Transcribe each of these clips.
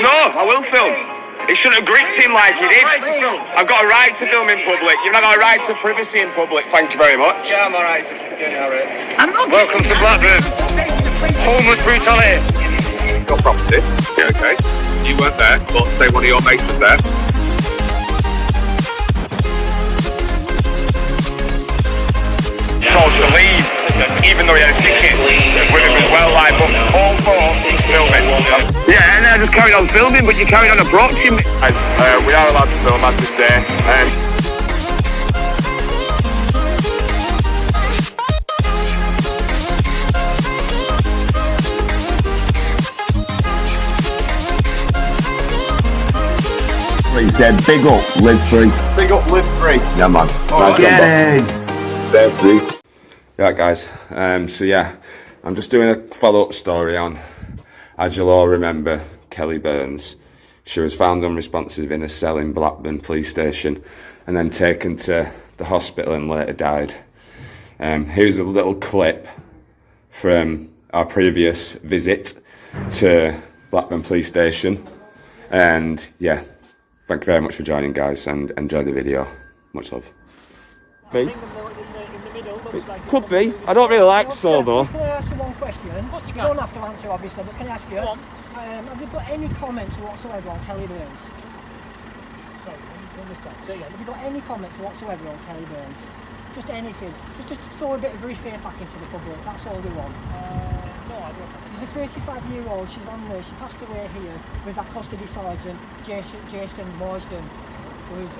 No, I will film. It shouldn't have gripped him like he did. I've got a right to film in public. You've not got a right to privacy in public. Thank you very much. Yeah, I'm alright. Welcome to Blackburn. Homeless brutality. Your property. Yeah, okay. You weren't there, but say one of your mates was there. Told to leave, even though he had a ticket with him as well, like, but all four he's filming. Yeah, and I just carried on filming, but you carried on approaching me. As we are allowed to film, as they say. He said, big up, live free. Big up, live free. Yeah, man. Yeah, guys. So yeah, I'm just doing a follow-up story on, as you'll all remember, Kelly Burns. She was found unresponsive in a cell in Blackburn police station and then taken to the hospital and later died. Here's a little clip from our previous visit to Blackburn police station. And yeah, thank you very much for joining, guys, and enjoy the video. Much love. Could be. I don't really like Saul though. Can I ask you one question? Of course you can. You don't have to answer, obviously, but can I ask you? Have you got any comments whatsoever on Kelly Burns? Sorry, I don't understand. Say again. Have you got any comments whatsoever on Kelly Burns? Just anything. Just throw a bit of faith back into the public. That's all we want. No, I don't. She's a 35-year-old. She's on there. She passed away here with that custody sergeant, Jason Marsden, who was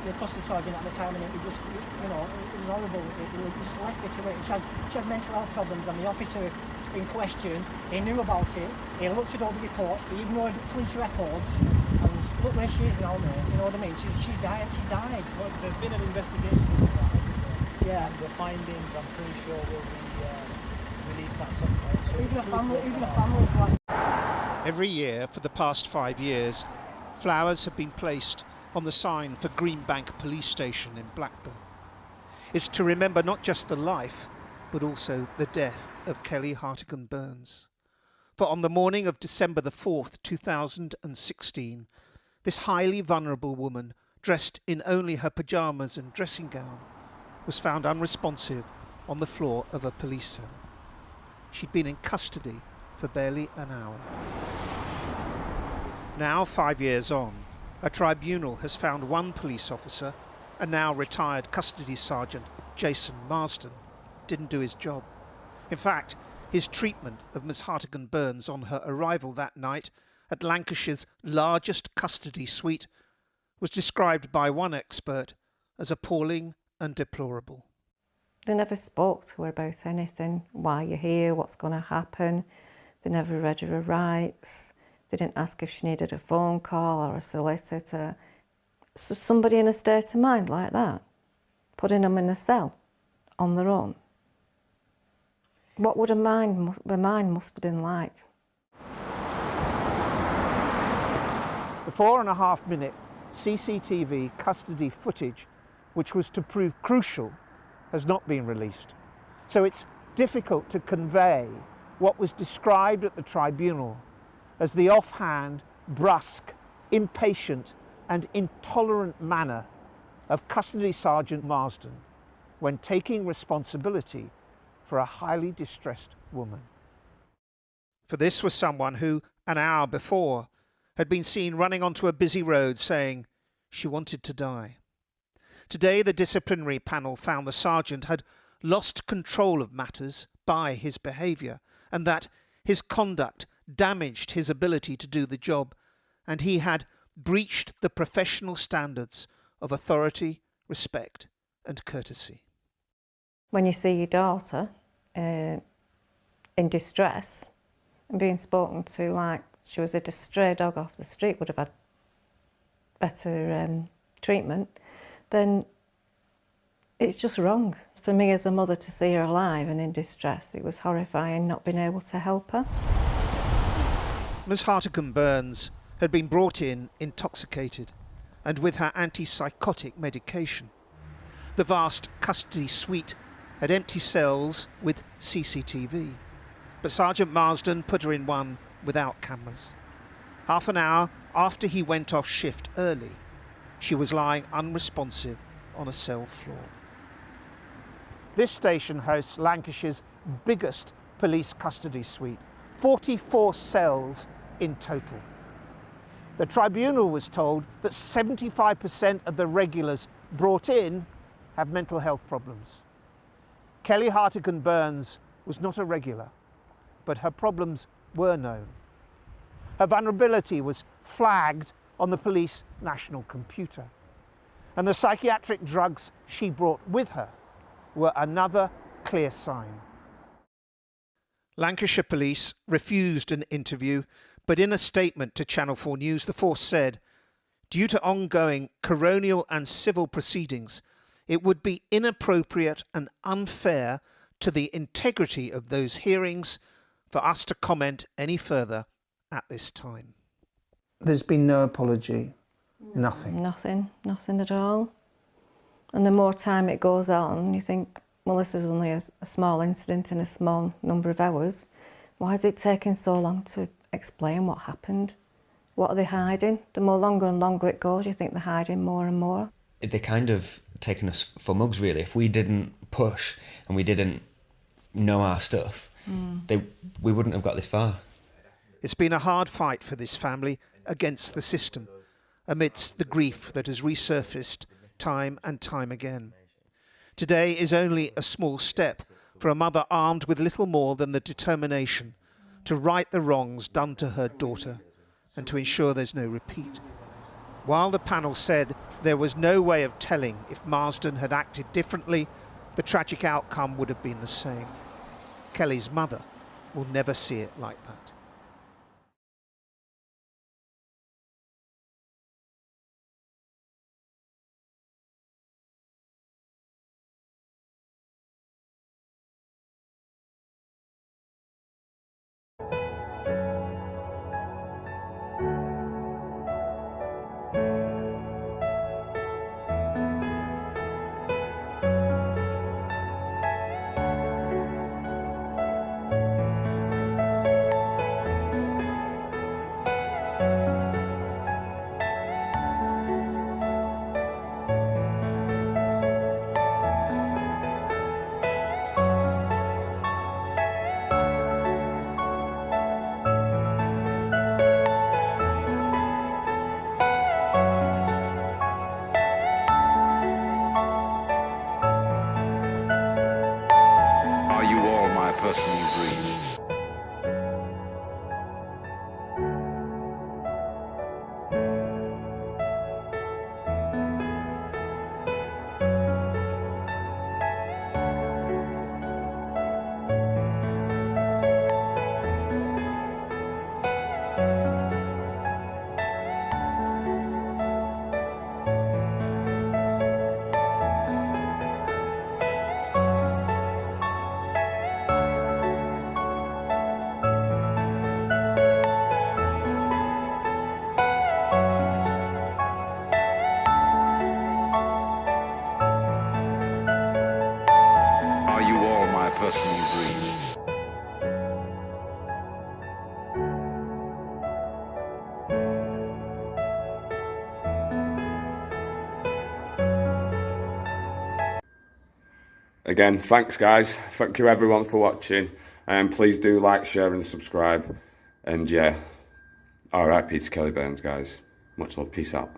the custody sergeant at the time, and it just, you know, it was horrible. It just left her to it. She had mental health problems, and the officer in question, he knew about it. He looked at all the reports, but he ignored the police records. And look where she is now, mate. You know what I mean? She died. She died. Well, there's been an investigation into that. Yeah. The findings, I'm pretty sure, will be released at some point. So even a family's like. Every year for the past 5 years, flowers have been placed on the sign for Greenbank Police Station in Blackburn. It's to remember not just the life, but also the death of Kelly Hartigan Burns. For on the morning of December the 4th, 2016, this highly vulnerable woman, dressed in only her pyjamas and dressing gown, was found unresponsive on the floor of a police cell. She'd been in custody for barely an hour. Now, 5 years on, a tribunal has found one police officer, a now retired custody sergeant, Jason Marsden, didn't do his job. In fact, his treatment of Miss Hartigan Burns on her arrival that night at Lancashire's largest custody suite was described by one expert as appalling and deplorable. They never spoke to her about anything, why you're here, what's going to happen. They never read her rights. They didn't ask if she needed a phone call or a solicitor. So somebody in a state of mind like that, putting them in a cell on their own. What would her mind must have been like? The 4.5-minute CCTV custody footage, which was to prove crucial, has not been released. So it's difficult to convey what was described at the tribunal as the offhand, brusque, impatient and intolerant manner of Custody Sergeant Marsden when taking responsibility for a highly distressed woman. For this was someone who, an hour before, had been seen running onto a busy road saying she wanted to die. Today the disciplinary panel found the sergeant had lost control of matters by his behaviour and that his conduct damaged his ability to do the job, and he had breached the professional standards of authority, respect and courtesy. When you see your daughter in distress and being spoken to like she was a stray dog off the street, would have had better treatment, then it's just wrong. For me as a mother to see her alive and in distress, it was horrifying not being able to help her. Ms Hartigan Burns had been brought in intoxicated and with her antipsychotic medication. The vast custody suite had empty cells with CCTV, but Sergeant Marsden put her in one without cameras. Half an hour after he went off shift early, she was lying unresponsive on a cell floor. This station hosts Lancashire's biggest police custody suite, 44 cells in total. The tribunal was told that 75% of the regulars brought in have mental health problems. Kelly Hartigan-Burns was not a regular, but her problems were known. Her vulnerability was flagged on the police national computer, and the psychiatric drugs she brought with her were another clear sign. Lancashire Police refused an interview, but in a statement to Channel 4 News, the force said, due to ongoing coronial and civil proceedings, it would be inappropriate and unfair to the integrity of those hearings for us to comment any further at this time. There's been no apology, nothing? Nothing at all. And the more time it goes on, you think, well, this is only a small incident in a small number of hours. Why is it taking so long to explain what happened? What are they hiding? The more longer and longer it goes, you think they're hiding more and more. They kind of taken us for mugs, really. If we didn't push and we didn't know our stuff, we wouldn't have got this far. It's been a hard fight for this family against the system, amidst the grief that has resurfaced time and time again. Today is only a small step for a mother armed with little more than the determination to right the wrongs done to her daughter and to ensure there's no repeat. While the panel said there was no way of telling if Marsden had acted differently, the tragic outcome would have been the same. Kelly's mother will never see it like that. Are you all my personal dreams? Are you all my personal dreams? Again, thanks guys. Thank you everyone for watching. Please do like, share and subscribe. And yeah, RIP to Kelly Burns, guys. Much love. Peace out.